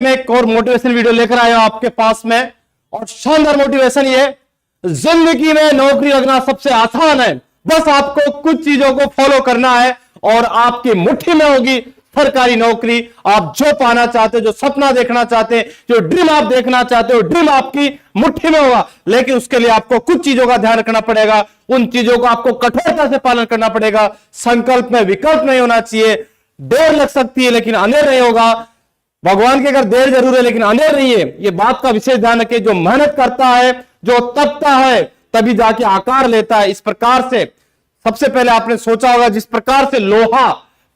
मैं एक और मोटिवेशन वीडियो लेकर आया हूं आपके पास में। और शानदार मोटिवेशन ये, जिंदगी में नौकरी लगना सबसे आसान है। बस आपको कुछ चीजों को फॉलो करना है और आपकी मुट्ठी में होगी सरकारी नौकरी। आप जो पाना चाहते हो, जो सपना देखना चाहते हैं, जो ड्रीम आप देखना चाहते हो, ड्रीम आपकी मुट्ठी में होगा। लेकिन उसके लिए आपको कुछ चीजों का ध्यान रखना पड़ेगा। उन चीजों का आपको कठोरता से पालन करना पड़ेगा। संकल्प में विकल्प नहीं होना चाहिए। देर लग सकती है लेकिन अंधेर नहीं होगा। भगवान के अगर देर जरूर है लेकिन अंधेर नहीं है, ये बात का विशेष ध्यान रखें। जो मेहनत करता है, जो तपता है, तभी जाके आकार लेता है। इस प्रकार से सबसे पहले आपने सोचा होगा, जिस प्रकार से लोहा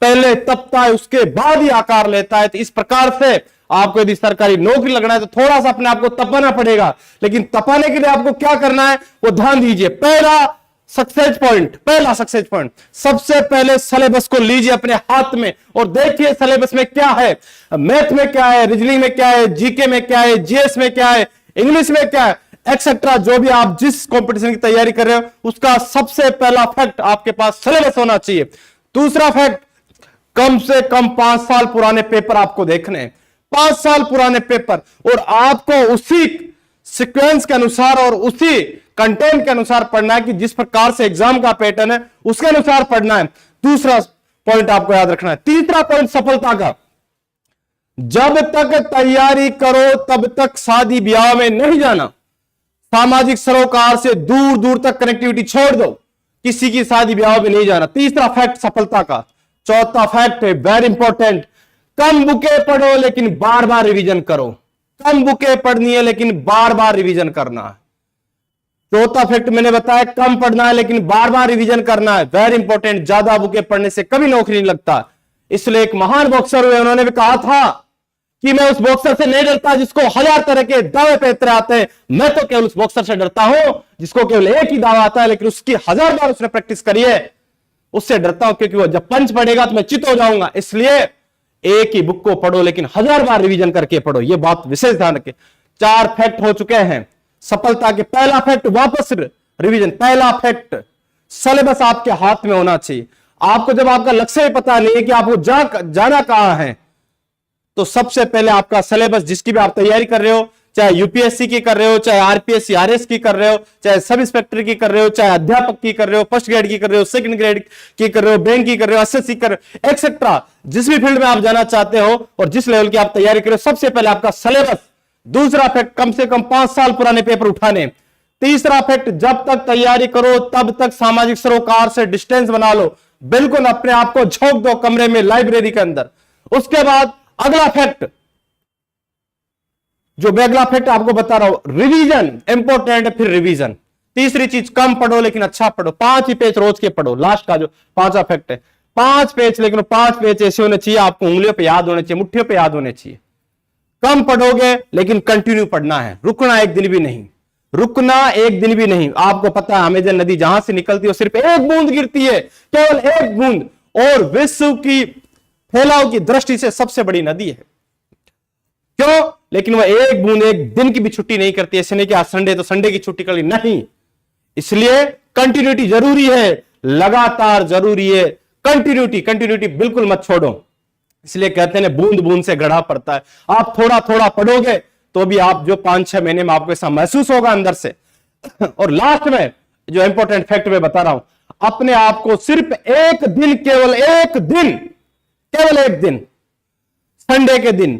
पहले तपता है उसके बाद ही आकार लेता है, तो इस प्रकार से आपको यदि सरकारी नौकरी लगना है तो थोड़ा सा अपने आपको तपाना पड़ेगा। लेकिन तपाने के लिए आपको क्या करना है वो ध्यान दीजिए। पहला सक्सेस पॉइंट, सबसे पहले सिलेबस को लीजिए अपने हाथ में और देखिए सिलेबस में क्या है। मैथ में क्या है, रीजनिंग में क्या है, जीके में क्या है, जीएस में क्या है, इंग्लिश में क्या है, एक्सेट्रा। जो भी आप जिस कंपटीशन की तैयारी कर रहे हो उसका सबसे पहला फैक्ट आपके पास सिलेबस होना चाहिए। दूसरा फैक्ट, कम से कम 5 साल पुराने पेपर आपको देखने हैं। 5 साल पुराने पेपर, और आपको उसी सीक्वेंस के अनुसार और उसी कंटेंट के अनुसार पढ़ना है कि जिस प्रकार से एग्जाम का पैटर्न है उसके अनुसार पढ़ना है। दूसरा पॉइंट आपको याद रखना है। तीसरा पॉइंट सफलता का, जब तक तैयारी करो तब तक शादी ब्याह में नहीं जाना। सामाजिक सरोकार से दूर दूर तक कनेक्टिविटी छोड़ दो, किसी की शादी ब्याह में नहीं जाना। तीसरा फैक्ट सफलता का। चौथा फैक्ट है वेरी इंपॉर्टेंट, कम बुकें पढ़ो लेकिन बार बार रिवीजन करो। कम बुकें पढ़नी है लेकिन बार बार रिवीजन करना है। चौथा फैक्ट मैंने बताया, कम पढ़ना है लेकिन बार बार रिवीजन करना है। वेरी इंपॉर्टेंट, ज्यादा बुकें पढ़ने से कभी नौकरी नहीं लगता। इसलिए एक महान बॉक्सर हुए, उन्होंने भी कहा था कि मैं उस बॉक्सर से नहीं डरता जिसको 1000 तरह के दावे पैतरे आते हैं। मैं तो केवल उस बॉक्सर से डरता हूं जिसको केवल एक ही दावा आता है लेकिन उसकी 1000 बार उसने प्रैक्टिस करी है। उससे डरता हूं क्योंकि वो जब पंच पड़ेगा तो मैं चित हो जाऊंगा। इसलिए एक ही बुक को पढ़ो लेकिन 1000 बार रिवीजन करके पढ़ो। यह बात विशेष ध्यान रखें। 4 फैक्ट हो चुके हैं सफलता के। पहला फैक्ट वापस रिवीजन। पहला फैक्ट सिलेबस आपके हाथ में होना चाहिए। आपको जब आपका लक्ष्य पता नहीं है कि आपको जाना कहां है, तो सबसे पहले आपका सिलेबस, जिसकी भी आप तैयारी कर रहे हो, चाहे यूपीएससी की कर रहे हो, चाहे आरपीएससी आरएस की कर रहे हो, चाहे सब इंस्पेक्टर की कर रहे हो, चाहे अध्यापक की कर रहे हो, फर्स्ट ग्रेड की कर रहे हो, सेकंड ग्रेड की कर रहे हो, बैंक की कर रहे हो, एसएससी कर रहे हो, एक्सेट्रा, जिस भी फील्ड में आप जाना चाहते हो और जिस लेवल की आप तैयारी कर रहे हो, सबसे पहले आपका सिलेबस। दूसरा फैक्ट, कम से कम 5 साल पुराने पेपर उठाने। तीसरा फैक्ट, जब तक तैयारी करो तब तक सामाजिक सरोकार से डिस्टेंस बना लो। बिल्कुल अपने आप को झोंक दो कमरे में, लाइब्रेरी के अंदर। उसके बाद अगला फैक्ट, जो मैं अगला फैक्ट आपको बता रहा हूं, रिवीजन इंपॉर्टेंट है। फिर रिवीजन। तीसरी चीज, कम पढ़ो लेकिन अच्छा पढ़ो। 5 ही पेज रोज के पढ़ो। लास्ट का जो 5वां फैक्ट है, 5 पेज, लेकिन 5 पेज ऐसे होने चाहिए आपको उंगलियों पे याद होने चाहिए, मुट्ठियों पे याद होने चाहिए। कम पढ़ोगे लेकिन कंटिन्यू पढ़ना है। रुकना एक दिन भी नहीं, रुकना एक दिन भी नहीं। आपको पता है अमेजन नदी जहां से निकलती है सिर्फ एक बूंद गिरती है, केवल एक बूंद, और विश्व की फैलाव की दृष्टि से सबसे बड़ी नदी है। क्यों? लेकिन वह एक बूंद एक दिन की भी छुट्टी नहीं करती। ऐसे नहीं कि आज संडे तो संडे की छुट्टी कर ली, नहीं। इसलिए कंटिन्यूटी जरूरी है, लगातार जरूरी है। कंटिन्यूटी बिल्कुल मत छोड़ो। इसलिए कहते हैं बूंद बूंद से गढ़ा पड़ता है। आप थोड़ा थोड़ा पढ़ोगे तो भी आप जो 5-6 महीने में आपको ऐसा महसूस होगा अंदर से। और लास्ट में जो इंपॉर्टेंट फैक्ट मैं बता रहा हूं, अपने आप को सिर्फ एक दिन, केवल एक दिन, संडे के दिन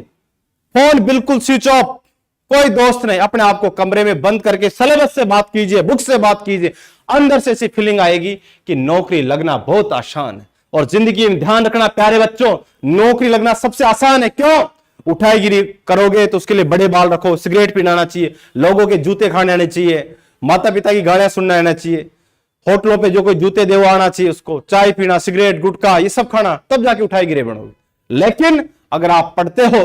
फोन बिल्कुल स्विच ऑफ, कोई दोस्त नहीं, अपने आप को कमरे में बंद करके सिलेबस से बात कीजिए, बुक से बात कीजिए। अंदर से ऐसी फीलिंग आएगी कि नौकरी लगना बहुत आसान है। और जिंदगी में ध्यान रखना प्यारे बच्चों, नौकरी लगना सबसे आसान है। क्यों? उठाईगिरी करोगे तो उसके लिए बड़े बाल रखो, सिगरेट पीना आना चाहिए, लोगों के जूते खाने आने चाहिए, माता पिता की गालियां सुनना आना चाहिए, होटलों पे जो कोई जूते दे वो आना चाहिए उसको, चाय पीना, सिगरेट, गुटखा, ये सब खाना, तब जाके उठाईगिरी बनोगे। लेकिन अगर आप पढ़ते हो,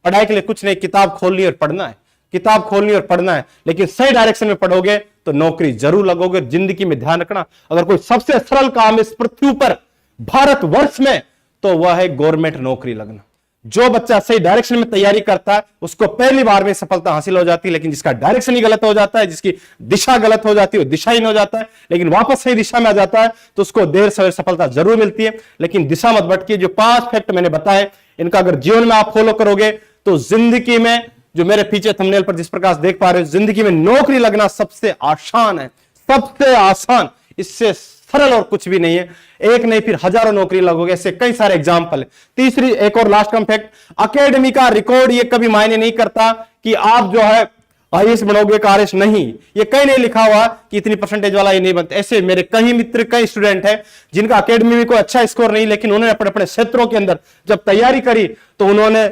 पढ़ाई के लिए कुछ नहीं, किताब खोलनी और पढ़ना है, किताब खोलनी और पढ़ना है, लेकिन सही डायरेक्शन में पढ़ोगे तो नौकरी जरूर लगोगे। जिंदगी में ध्यान रखना, अगर कोई सबसे सरल काम इस पृथ्वी पर भारतवर्ष में, तो वह है गवर्नमेंट नौकरी लगना। जो बच्चा सही डायरेक्शन में तैयारी करता है उसको पहली बार में सफलता हासिल हो जाती है। लेकिन जिसका डायरेक्शन ही गलत हो जाता है, जिसकी दिशा गलत हो जाती है, दिशाहीन हो जाता है, लेकिन वापस सही दिशा में आ जाता है, तो उसको देर सवेर सफलता जरूर मिलती है। लेकिन दिशा मत भटकिए। जो 5 फैक्ट मैंने बताए, इनका अगर जीवन में आप फॉलो करोगे तो जिंदगी में जो मेरे पीछे थंबनेल पर जिस प्रकार से देख पा रहे हो, जिंदगी में नौकरी लगना सबसे आसान है, सबसे आसान, इससे सरल और कुछ भी नहीं है। एक नहीं फिर हजारों नौकरी लगोगे, ऐसे कई सारे एग्जाम्पल है। तीसरी एक और लास्ट कम फैक्ट, अकेडमी का रिकॉर्ड ये कभी मायने नहीं करता कि आप जो है आईएएस बनोगे का आरएस नहीं, ये कहीं नहीं लिखा हुआ कि इतनी परसेंटेज वाला ये नहीं बनता। ऐसे मेरे कई मित्र, कई स्टूडेंट हैं जिनका अकेडमी में कोई अच्छा स्कोर नहीं, लेकिन उन्होंने अपने अपने क्षेत्रों के अंदर जब तैयारी करी तो उन्होंने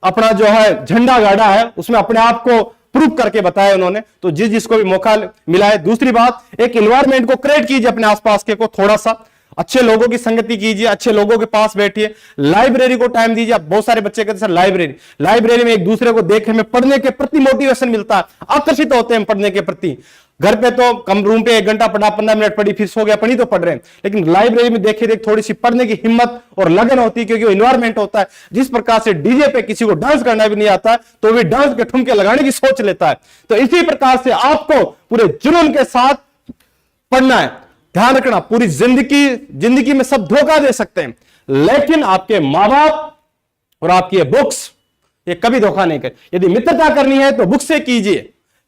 अपना जो है झंडा गाड़ा है, उसमें अपने आप को प्रूव करके बताया उन्होंने। तो जिसको भी मौका मिला है। दूसरी बात, एक एनवायरमेंट को क्रिएट कीजिए अपने आसपास के को, थोड़ा सा अच्छे लोगों की संगति कीजिए, अच्छे लोगों के पास बैठिए, लाइब्रेरी को टाइम दीजिए। बहुत सारे बच्चे कहते हैं सर लाइब्रेरी में एक दूसरे को देख हमें पढ़ने के प्रति मोटिवेशन मिलता है, आकर्षित होते हैं पढ़ने के प्रति। घर पे तो कम रूम पे 1 घंटा पढ़ा, 15 मिनट पढ़ी, फिर सो गया, पढ़ी तो पढ़ रहे हैं, लेकिन लाइब्रेरी में देखे देख थोड़ी सी पढ़ने की हिम्मत और लगन होती है, क्योंकि वो इन्वायरमेंट होता है। जिस प्रकार से डीजे पे किसी को डांस करना भी नहीं आता तो भी डांस के ठुमके लगाने की सोच लेता है, तो इसी प्रकार से आपको पूरे जुनून के साथ पढ़ना है। ध्यान रखना, पूरी जिंदगी में सब धोखा दे सकते हैं, लेकिन आपके मां बाप और आपकी बुक्स ये कभी धोखा नहीं करे। यदि मित्रता करनी है तो बुक से कीजिए,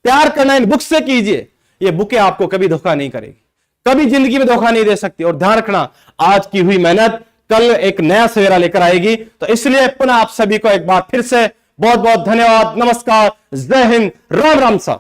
प्यार करना है बुक से कीजिए, ये बुकें आपको कभी धोखा नहीं करेगी, कभी जिंदगी में धोखा नहीं दे सकती। और ध्यान रखना, आज की हुई मेहनत कल एक नया सवेरा लेकर आएगी। तो इसलिए पुनः आप सभी को एक बार फिर से बहुत बहुत धन्यवाद, नमस्कार, जय हिंद, राम राम सा।